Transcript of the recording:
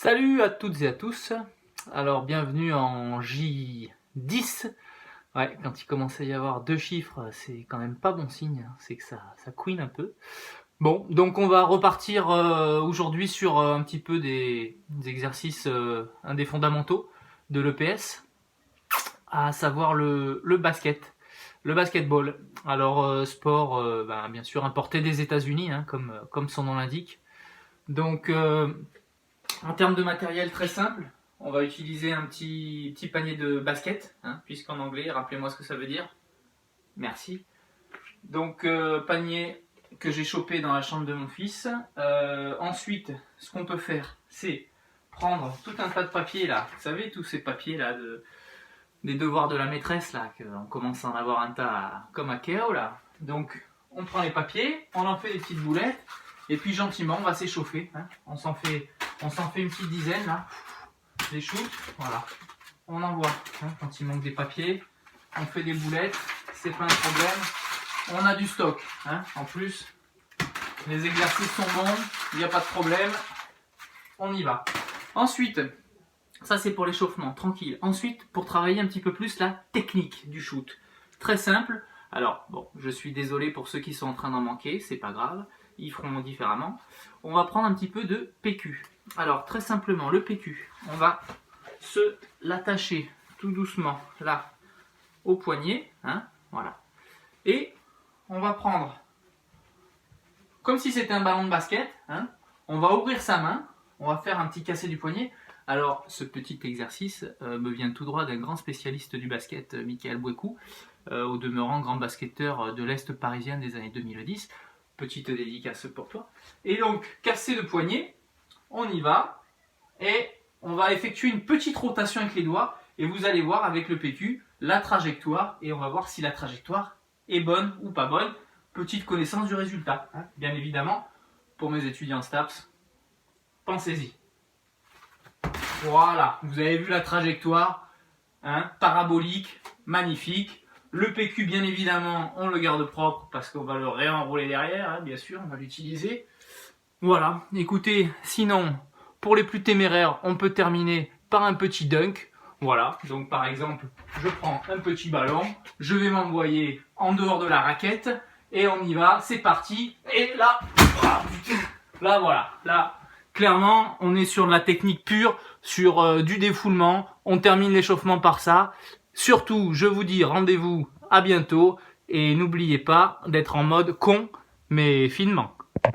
Salut à toutes et à tous. Alors bienvenue en J10. Ouais, quand il commence à y avoir deux chiffres, c'est quand même pas bon signe, c'est que ça couine un peu. Bon, donc on va repartir aujourd'hui sur un petit peu des exercices, un des fondamentaux de l'EPS, à savoir le basket, le basketball. Alors sport, bien sûr importé des États-Unis, hein, comme son nom l'indique. Donc en termes de matériel très simple, on va utiliser un petit panier de basket, hein, puisqu'en anglais, rappelez-moi ce que ça veut dire. Merci. Donc panier que j'ai chopé dans la chambre de mon fils. Ensuite, ce qu'on peut faire, c'est prendre tout un tas de papiers là. Vous savez, tous ces papiers là des devoirs de la maîtresse là, qu'on commence à en avoir un tas comme à Keo là. Donc on prend les papiers, on en fait des petites boulettes, et puis gentiment on va s'échauffer. Hein. On s'en fait une petite dizaine là. Les shoots, voilà. On envoie. Hein, quand il manque des papiers, on fait des boulettes, c'est pas un problème. On a du stock. Hein, en plus, les exercices sont bons, il n'y a pas de problème. On y va. Ensuite, ça c'est pour l'échauffement, tranquille. Ensuite, pour travailler un petit peu plus la technique du shoot. Très simple. Alors, bon, je suis désolé pour ceux qui sont en train d'en manquer, c'est pas grave. Ils feront différemment. On va prendre un petit peu de PQ. Alors, très simplement, le PQ, on va se l'attacher tout doucement là au poignet, hein, voilà. Et on va prendre, comme si c'était un ballon de basket, hein, on va ouvrir sa main, on va faire un petit cassé du poignet. Alors, ce petit exercice me vient tout droit d'un grand spécialiste du basket, Michael Bouékou, au demeurant grand basketteur de l'Est parisien des années 2010. Petite dédicace pour toi. Et donc, casser le poignet, on y va, et on va effectuer une petite rotation avec les doigts, et vous allez voir avec le PQ la trajectoire, et on va voir si la trajectoire est bonne ou pas bonne. Petite connaissance du résultat, hein, bien évidemment, pour mes étudiants STAPS, pensez-y. Voilà, vous avez vu la trajectoire, hein, parabolique, magnifique. Le PQ, bien évidemment, on le garde propre parce qu'on va le réenrouler derrière, hein, bien sûr, on va l'utiliser. Voilà, écoutez, sinon, pour les plus téméraires, on peut terminer par un petit dunk. Voilà, donc par exemple, je prends un petit ballon, je vais m'envoyer en dehors de la raquette, et on y va, c'est parti, et là, là voilà, là, clairement, on est sur de la technique pure, sur du défoulement, on termine l'échauffement par ça. Surtout, je vous dis rendez-vous à bientôt, et n'oubliez pas d'être en mode con, mais finement.